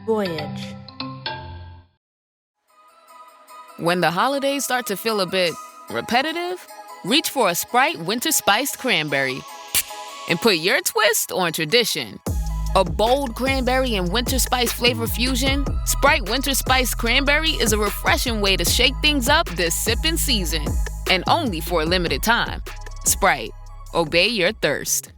Voyage. When the holidays start to feel a bit repetitive, reach for a Sprite Winter Spiced Cranberry and put your twist on tradition. A bold cranberry and winter spice flavor fusion, Sprite Winter Spiced Cranberry is a refreshing way to shake things up this sipping season. And only for a limited time. Sprite. Obey your thirst.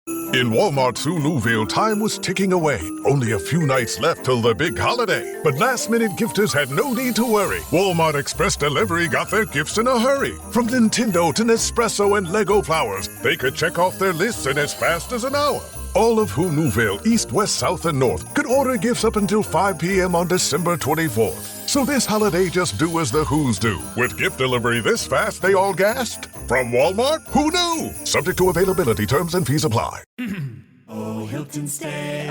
In Walmart's Nouvelle, time was ticking away. Only a few nights left till the big holiday. But last-minute gifters had no need to worry. Walmart Express Delivery got their gifts in a hurry. From Nintendo to Nespresso and Lego flowers, they could check off their lists in as fast as an hour. All of Nouvelle, East, West, South, and North, could order gifts up until 5 p.m. on December 24th. So this holiday, just do as the Who's do. With gift delivery this fast, they all gasped. From Walmart, who knew? Subject to availability, terms and fees apply. Oh, Hilton stay,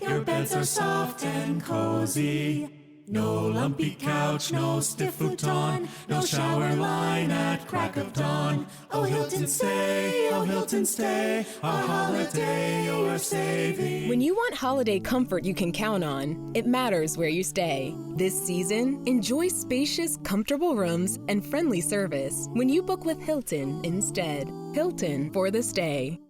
your beds are soft and cozy. No lumpy couch, no stiff futon, no shower line at crack of dawn. Oh, Hilton stay, our holiday you're saving. When you want holiday comfort you can count on, it matters where you stay. This season, enjoy spacious, comfortable rooms and friendly service when you book with Hilton instead. Hilton for the stay.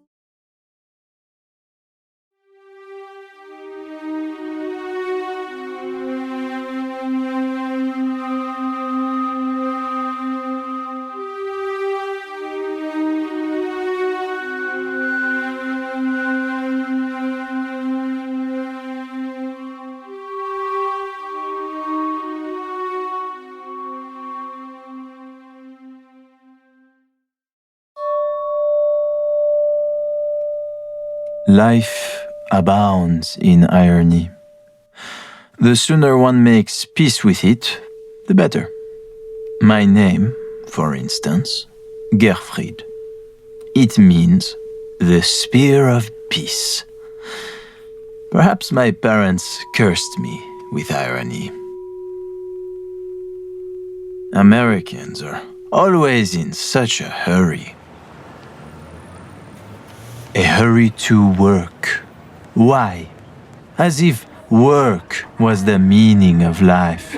Life abounds in irony. The sooner one makes peace with it, the better. My name, for instance, Gerfried. It means the spear of peace. Perhaps my parents cursed me with irony. Americans are always in such a hurry. A hurry to work. Why? As if work was the meaning of life.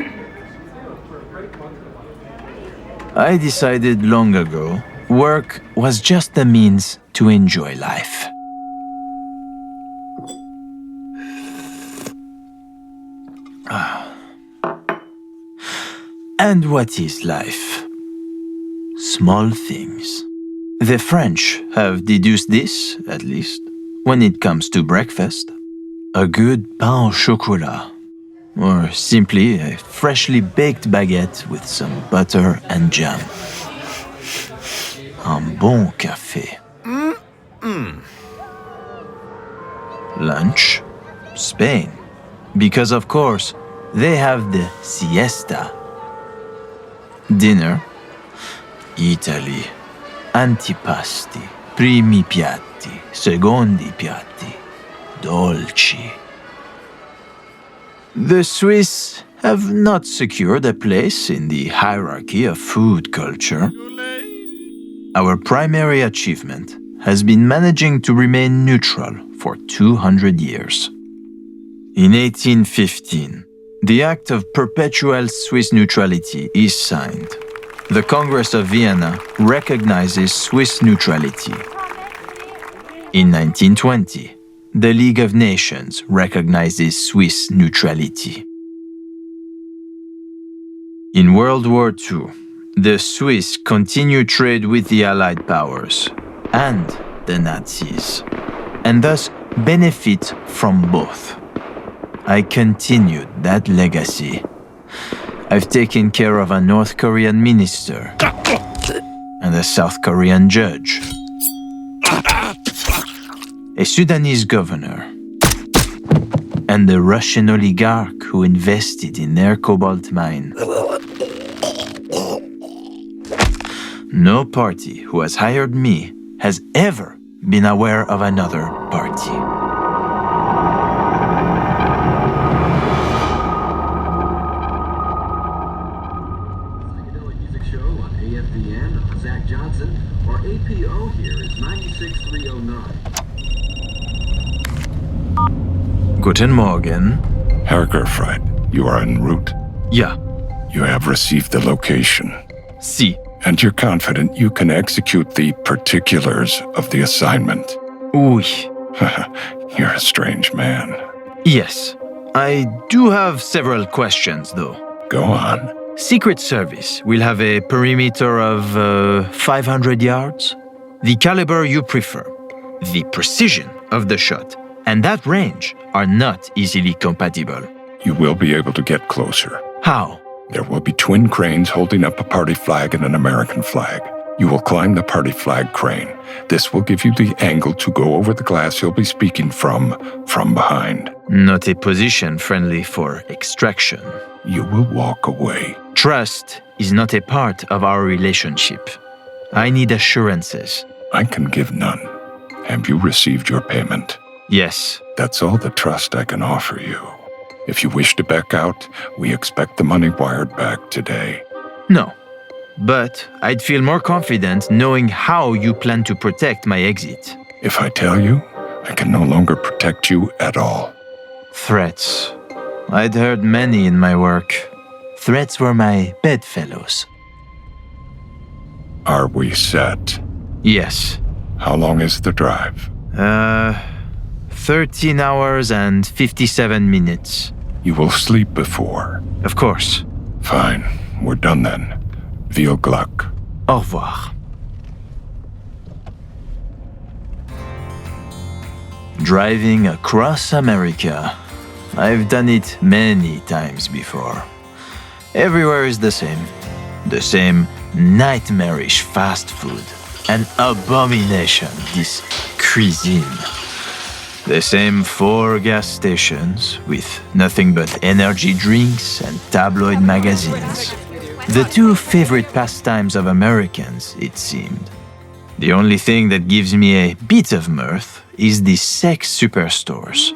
I decided long ago, work was just the means to enjoy life. And what is life? Small things. The French have deduced this, at least, when it comes to breakfast. A good pain au chocolat, or simply a freshly baked baguette with some butter and jam. Un bon café. Lunch, Spain, because of course they have the siesta. Dinner, Italy. Antipasti, primi piatti, secondi piatti, dolci. The Swiss have not secured a place in the hierarchy of food culture. Our primary achievement has been managing to remain neutral for 200 years. In 1815, the Act of Perpetual Swiss Neutrality is signed. The Congress of Vienna recognizes Swiss neutrality. In 1920, the League of Nations recognizes Swiss neutrality. In World War II, the Swiss continue trade with the Allied powers and the Nazis, and thus benefit from both. I continued that legacy. I've taken care of a North Korean minister and a South Korean judge, a Sudanese governor, and the Russian oligarch who invested in their cobalt mine. No party who has hired me has ever been aware of another party. Guten Morgen. Herr Gerfried, you are en route. Ja. You have received the location. Si. And you're confident you can execute the particulars of the assignment. Oui. You're a strange man. Yes. I do have several questions, though. Go on. Secret Service will have a perimeter of 500 yards. The caliber you prefer, the precision of the shot, and that range are not easily compatible. You will be able to get closer. How? There will be twin cranes holding up a party flag and an American flag. You will climb the party flag crane. This will give you the angle to go over the glass you'll be speaking from behind. Not a position friendly for extraction. You will walk away. Trust is not a part of our relationship. I need assurances. I can give none. Have you received your payment? Yes. That's all the trust I can offer you. If you wish to back out, we expect the money wired back today. No. But I'd feel more confident knowing how you plan to protect my exit. If I tell you, I can no longer protect you at all. Threats. I'd heard many in my work. Threats were my bedfellows. Are we set? Yes. How long is the drive? 13 hours and 57 minutes. You will sleep before. Of course. Fine. We're done then. Viel Glück. Au revoir. Driving across America. I've done it many times before. Everywhere is the same. The same nightmarish fast food. An abomination, this cuisine. The same 4 gas stations with nothing but energy drinks and tabloid magazines. The 2 favorite pastimes of Americans, it seemed. The only thing that gives me a bit of mirth is the sex superstores.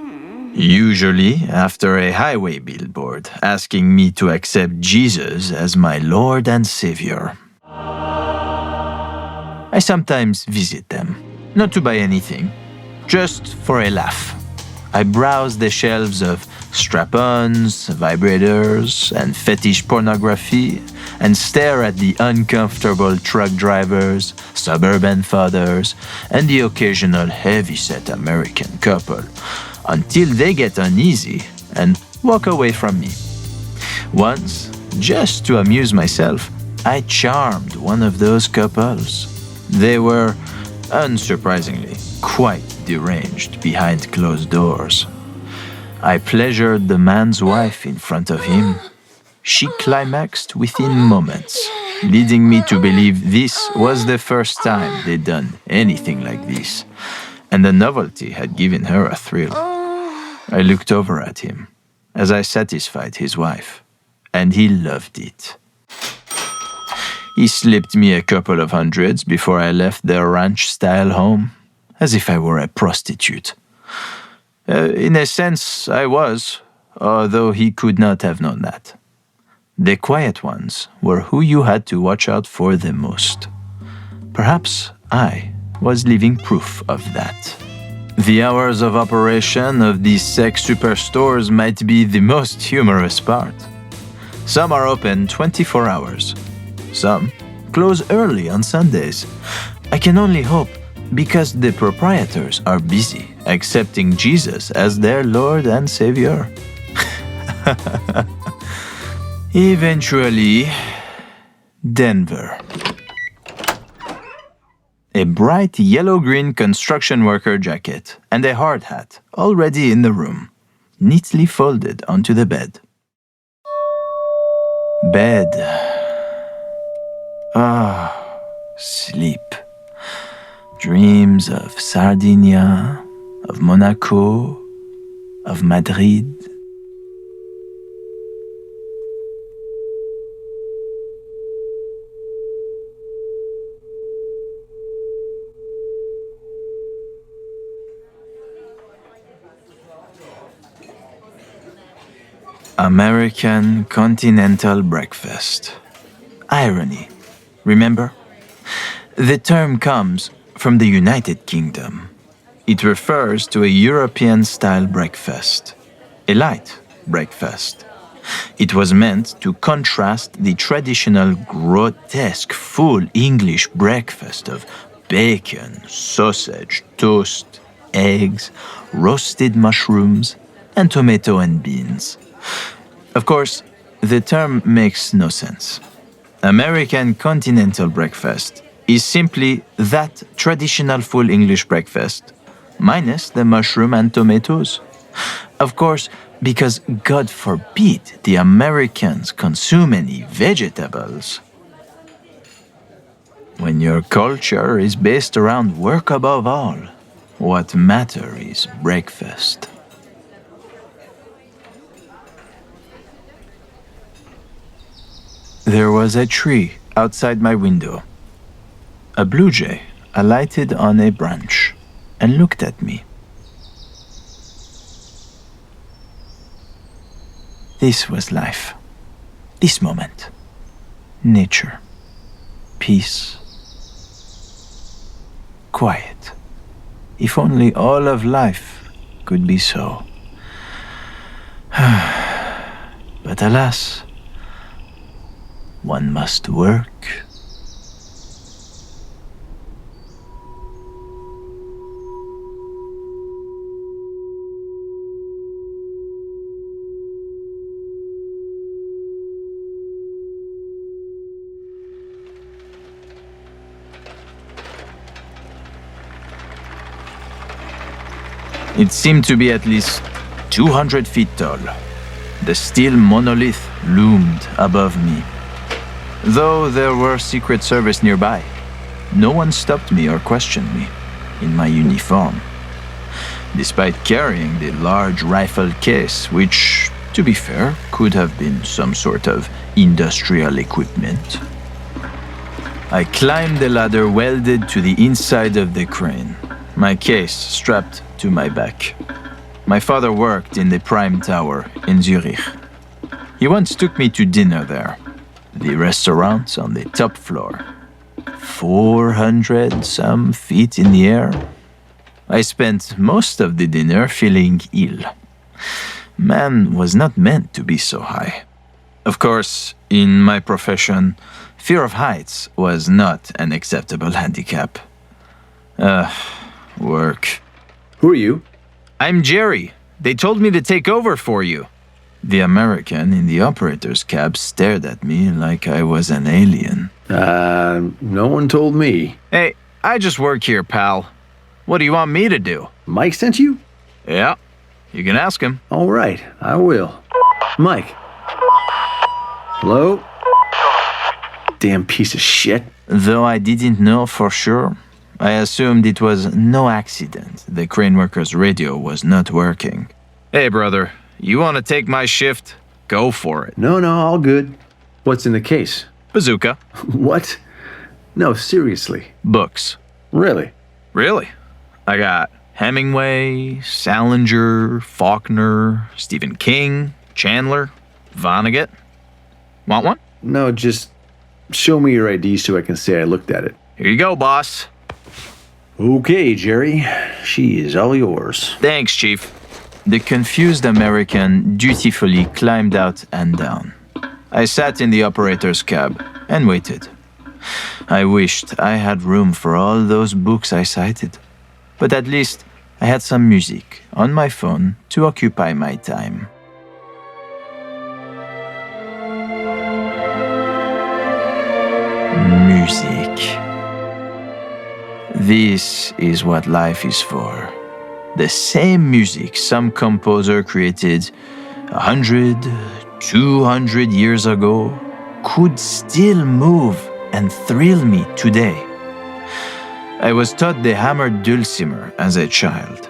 Usually after a highway billboard asking me to accept Jesus as my Lord and Savior. I sometimes visit them, not to buy anything, just for a laugh. I browse the shelves of strap-ons, vibrators, and fetish pornography, and stare at the uncomfortable truck drivers, suburban fathers, and the occasional heavy-set American couple, until they get uneasy and walk away from me. Once, just to amuse myself, I charmed one of those couples. They were, unsurprisingly, quite deranged behind closed doors. I pleasured the man's wife in front of him. She climaxed within moments, leading me to believe this was the first time they'd done anything like this, and the novelty had given her a thrill. I looked over at him as I satisfied his wife, and he loved it. He slipped me a couple of hundreds before I left their ranch-style home, as if I were a prostitute. In a sense, I was, although he could not have known that. The quiet ones were who you had to watch out for the most. Perhaps I was living proof of that. The hours of operation of these sex superstores might be the most humorous part. Some are open 24 hours. Some close early on Sundays. I can only hope because the proprietors are busy accepting Jesus as their Lord and Savior. Eventually, Denver. A bright yellow-green construction worker jacket and a hard hat already in the room, neatly folded onto the bed. Bed. Sleep. Dreams of Sardinia, of Monaco, of Madrid. American continental breakfast. Irony. Remember? The term comes from the United Kingdom. It refers to a European-style breakfast, a light breakfast. It was meant to contrast the traditional grotesque full English breakfast of bacon, sausage, toast, eggs, roasted mushrooms, and tomato and beans. Of course, the term makes no sense. American continental breakfast is simply that traditional full English breakfast, minus the mushroom and tomatoes. Of course, because God forbid the Americans consume any vegetables. When your culture is based around work above all, what matters is breakfast. There was a tree outside my window. A blue jay alighted on a branch and looked at me. This was life. This moment. Nature. Peace. Quiet. If only all of life could be so. But alas, one must work. It seemed to be at least 200 feet tall. The steel monolith loomed above me. Though there were Secret Service nearby, no one stopped me or questioned me in my uniform. Despite carrying the large rifle case, which, to be fair, could have been some sort of industrial equipment. I climbed the ladder welded to the inside of the crane, my case strapped to my back. My father worked in the Prime Tower in Zurich. He once took me to dinner there. The restaurant on the top floor. 400-some feet in the air. I spent most of the dinner feeling ill. Man was not meant to be so high. Of course, in my profession, fear of heights was not an acceptable handicap. Work. Who are you? I'm Jerry. They told me to take over for you. The American in the operator's cab stared at me like I was an alien. No one told me. Hey, I just work here, pal. What do you want me to do? Mike sent you? Yeah, you can ask him. All right, I will. Mike. Hello? Damn piece of shit. Though I didn't know for sure, I assumed it was no accident. The crane worker's radio was not working. Hey, brother, you want to take my shift? Go for it. No, all good. What's in the case? Bazooka. What? No, seriously. Books. Really? Really? I got Hemingway, Salinger, Faulkner, Stephen King, Chandler, Vonnegut. Want one? No, just show me your ID so I can say I looked at it. Here you go, boss. Okay, Jerry. She is all yours. Thanks, Chief. The confused American dutifully climbed out and down. I sat in the operator's cab and waited. I wished I had room for all those books I cited, but at least I had some music on my phone to occupy my time. Music. This is what life is for. The same music some composer created 100, 200 years ago could still move and thrill me today. I was taught the hammered dulcimer as a child.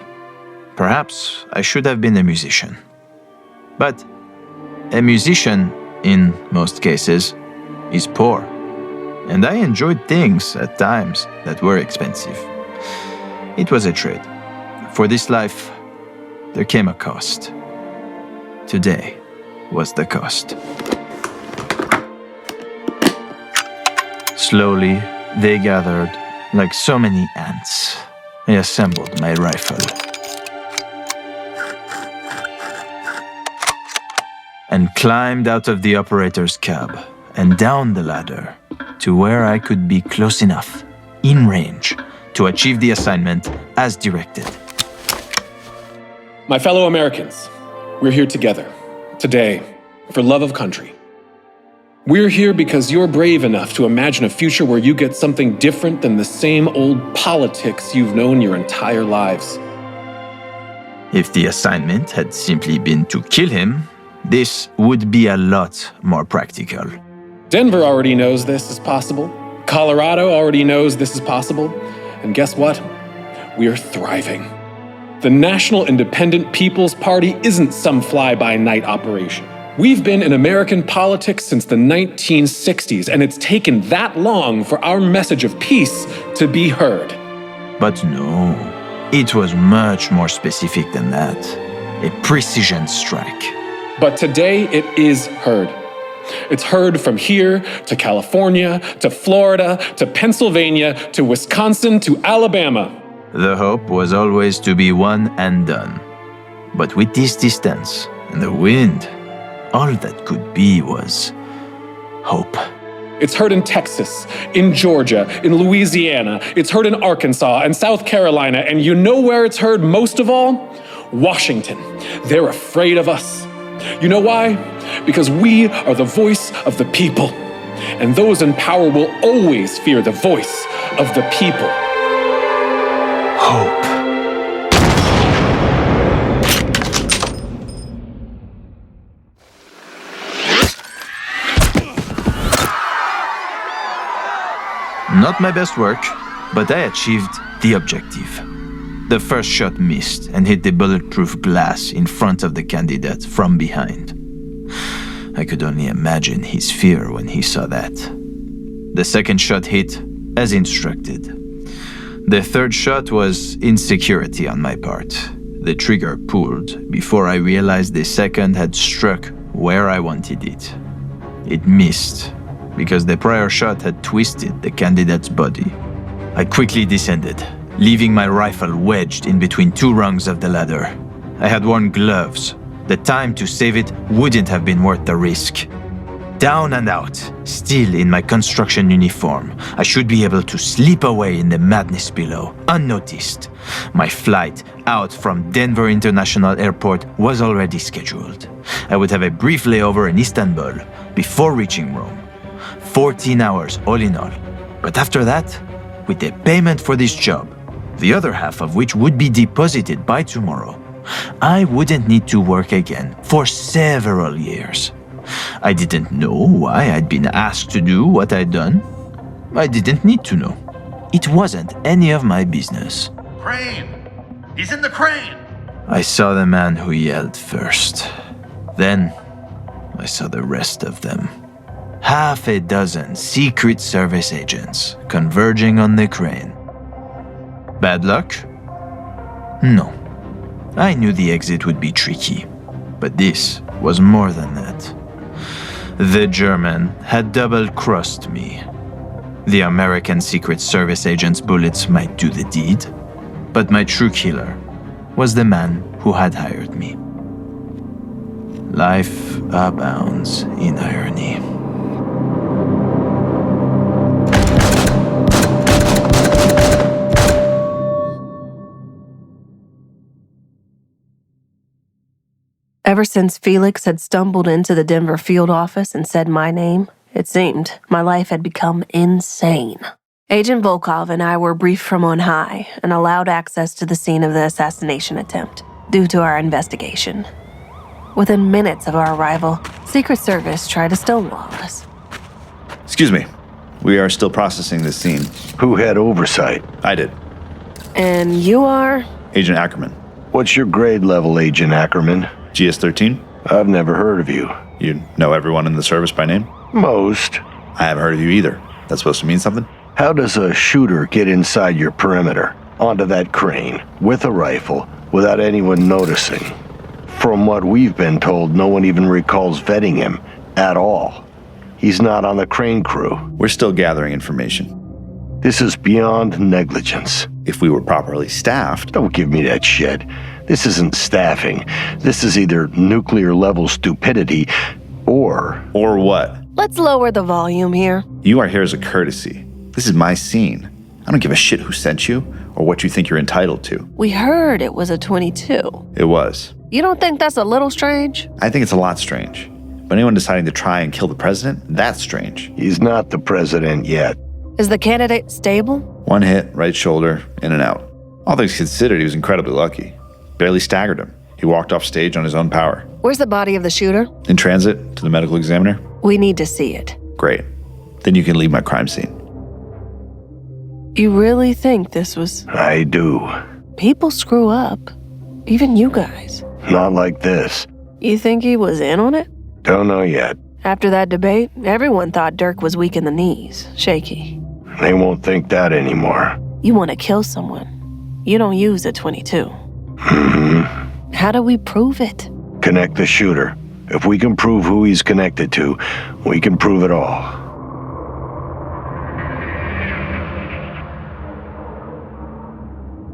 Perhaps I should have been a musician. But a musician, in most cases, is poor. And I enjoyed things at times that were expensive. It was a trade. For this life, there came a cost. Today was the cost. Slowly, they gathered like so many ants. I assembled my rifle. and climbed out of the operator's cab and down the ladder to where I could be close enough, in range, to achieve the assignment as directed. My fellow Americans, we're here together, today, for love of country. We're here because you're brave enough to imagine a future where you get something different than the same old politics you've known your entire lives. If the assignment had simply been to kill him, this would be a lot more practical. Denver already knows this is possible. Colorado already knows this is possible. And guess what? We're thriving. The National Independent People's Party isn't some fly-by-night operation. We've been in American politics since the 1960s, and it's taken that long for our message of peace to be heard. But no, it was much more specific than that. A precision strike. But today it is heard. It's heard from here to California, to Florida, to Pennsylvania, to Wisconsin, to Alabama. The hope was always to be one and done. But with this distance and the wind, all that could be was hope. It's heard in Texas, in Georgia, in Louisiana. It's heard in Arkansas and South Carolina. And you know where it's heard most of all? Washington. They're afraid of us. You know why? Because we are the voice of the people. And those in power will always fear the voice of the people. Hope. Not my best work, but I achieved the objective. The first shot missed and hit the bulletproof glass in front of the candidate from behind. I could only imagine his fear when he saw that. The second shot hit as instructed. The third shot was insecurity on my part. The trigger pulled before I realized the second had struck where I wanted it. It missed because the prior shot had twisted the candidate's body. I quickly descended, leaving my rifle wedged in between two rungs of the ladder. I had worn gloves. The time to save it wouldn't have been worth the risk. Down and out, still in my construction uniform, I should be able to slip away in the madness below, unnoticed. My flight out from Denver International Airport was already scheduled. I would have a brief layover in Istanbul before reaching Rome. 14 hours all in all. But after that, with the payment for this job, the other half of which would be deposited by tomorrow, I wouldn't need to work again for several years. I didn't know why I'd been asked to do what I'd done. I didn't need to know. It wasn't any of my business. Crane! He's in the crane! I saw the man who yelled first. Then, I saw the rest of them. Half a dozen Secret Service agents converging on the crane. Bad luck? No. I knew the exit would be tricky, but this was more than that. The German had double-crossed me. The American Secret Service agent's bullets might do the deed, but my true killer was the man who had hired me. Life abounds in irony. Ever since Felix had stumbled into the Denver field office and said my name, it seemed my life had become insane. Agent Volkov and I were briefed from on high and allowed access to the scene of the assassination attempt due to our investigation. Within minutes of our arrival, Secret Service tried to stonewall us. Excuse me. We are still processing this scene. Who had oversight? I did. And you are? Agent Ackerman. What's your grade level, Agent Ackerman? GS-13? I've never heard of you. You know everyone in the service by name? Most. I haven't heard of you either. That's supposed to mean something? How does a shooter get inside your perimeter, onto that crane, with a rifle, without anyone noticing? From what we've been told, no one even recalls vetting him at all. He's not on the crane crew. We're still gathering information. This is beyond negligence. If we were properly staffed... Don't give me that shit. This isn't staffing. This is either nuclear-level stupidity or... Or what? Let's lower the volume here. You are here as a courtesy. This is my scene. I don't give a shit who sent you or what you think you're entitled to. We heard it was a 22. It was. You don't think that's a little strange? I think it's a lot strange. But anyone deciding to try and kill the president, that's strange. He's not the president yet. Is the candidate stable? One hit, right shoulder, in and out. All things considered, he was incredibly lucky. Barely staggered him. He walked off stage on his own power. Where's the body of the shooter? In transit to the medical examiner. We need to see it. Great. Then you can leave my crime scene. You really think this was... I do. People screw up. Even you guys. Not like this. You think he was in on it? Don't know yet. After that debate, everyone thought Dirk was weak in the knees, shaky. They won't think that anymore. You want to kill someone. You don't use a 22. Mm-hmm. How do we prove it? Connect the shooter. If we can prove who he's connected to, we can prove it all.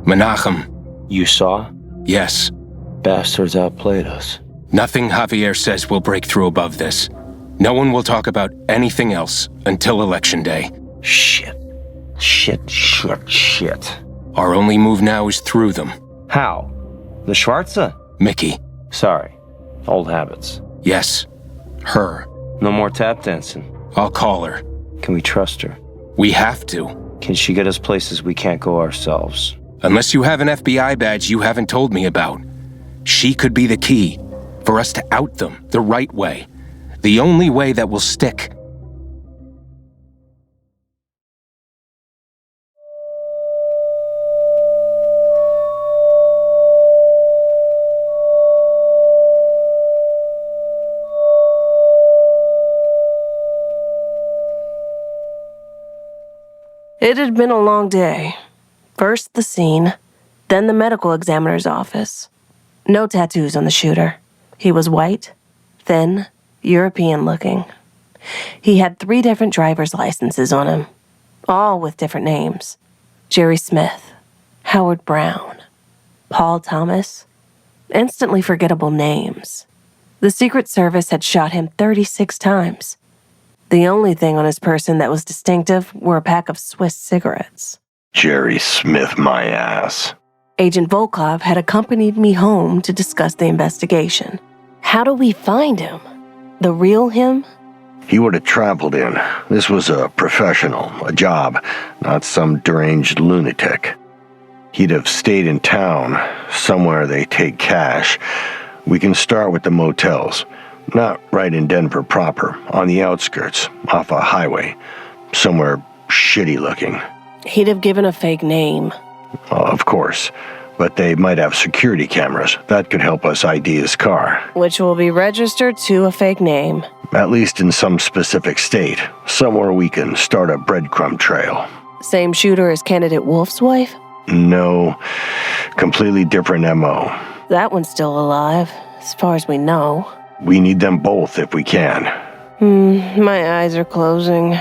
Menachem. You saw? Yes. Bastards outplayed us. Nothing Javier says will break through above this. No one will talk about anything else until Election Day. Shit. Our only move now is through them. How? The Schwarze? Mickey. Sorry. Old habits. Yes. Her. No more tap dancing. I'll call her. Can we trust her? We have to. Can she get us places we can't go ourselves? Unless you have an FBI badge you haven't told me about. She could be the key for us to out them the right way. The only way that will stick. It had been a long day. First the scene, then the medical examiner's office. No tattoos on the shooter. He was white, thin, European-looking. He had 3 different driver's licenses on him, all with different names. Jerry Smith, Howard Brown, Paul Thomas. Instantly forgettable names. The Secret Service had shot him 36 times. The only thing on his person that was distinctive were a pack of Swiss cigarettes. Jerry Smith, my ass. Agent Volkov had accompanied me home to discuss the investigation. How do we find him? The real him? He would have traveled in. This was a professional, a job, not some deranged lunatic. He'd have stayed in town, somewhere they take cash. We can start with the motels. Not right in Denver proper, on the outskirts, off a highway. Somewhere shitty looking. He'd have given a fake name. Of course, but they might have security cameras. That could help us ID his car. Which will be registered to a fake name. At least in some specific state. Somewhere we can start a breadcrumb trail. Same shooter as candidate Wolf's wife? No, completely different MO. That one's still alive, as far as we know. We need them both if we can. My eyes are closing.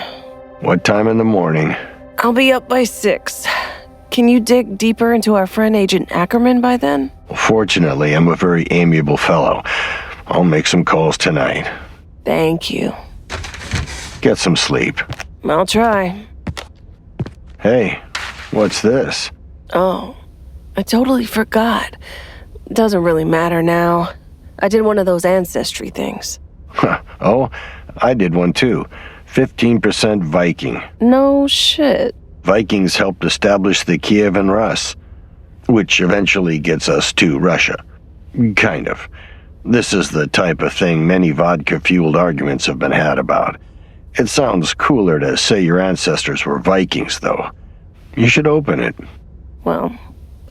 What time in the morning? I'll be up by 6. Can you dig deeper into our friend Agent Ackerman by then? Fortunately, I'm a very amiable fellow. I'll make some calls tonight. Thank you. Get some sleep. I'll try. Hey, what's this? Oh, I totally forgot. Doesn't really matter now. I did one of those ancestry things. Oh, I did one too. 15% Viking. No shit. Vikings helped establish the Kievan Rus, which eventually gets us to Russia. Kind of. This is the type of thing many vodka-fueled arguments have been had about. It sounds cooler to say your ancestors were Vikings, though. You should open it. Well,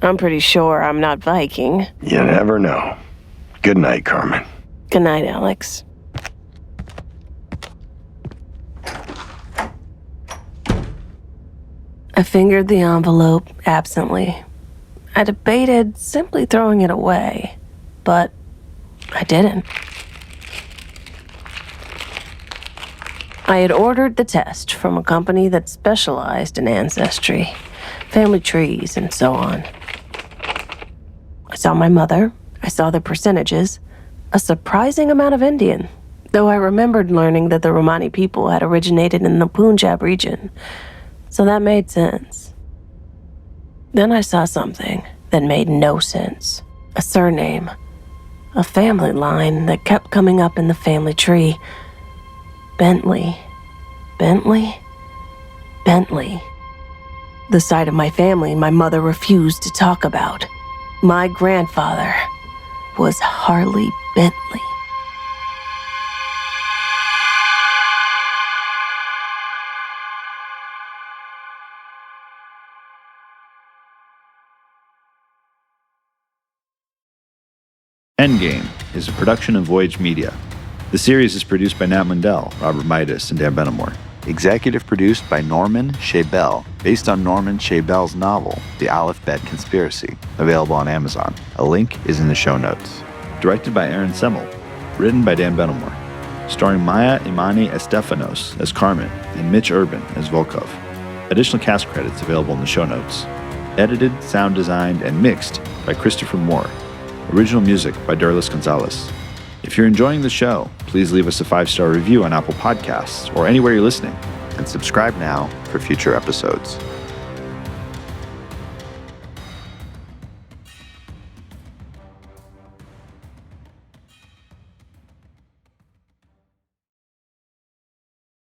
I'm pretty sure I'm not Viking. You never know. Good night, Carmen. Good night, Alex. I fingered the envelope absently. I debated simply throwing it away, but I didn't. I had ordered the test from a company that specialized in ancestry, family trees, and so on. I saw my mother. I saw the percentages. A surprising amount of Indian, though I remembered learning that the Romani people had originated in the Punjab region, so that made sense. Then I saw something that made no sense. A surname. A family line that kept coming up in the family tree. Bentley. Bentley? Bentley. The side of my family my mother refused to talk about. My grandfather was Harley Bentley. Endgame is a production of Voyage Media. The series is produced by Nat Mundel, Robert Mitas, and Dan Benamor. Executive produced by Norman Shabel, based on Norman Shabel's novel, The Aleph-Bet Conspiracy, available on Amazon. A link is in the show notes. Directed by Semmel. Written by Dan Benamor. Starring Maya Imani Estephanos as Carmen and Mitch Urban as Volkov. Additional cast credits available in the show notes. Edited, sound designed, and mixed by Christopher Moore. Original music by Derlis Gonzalez. If you're enjoying the show, please leave us a 5-star review on Apple Podcasts or anywhere you're listening. And subscribe now for future episodes.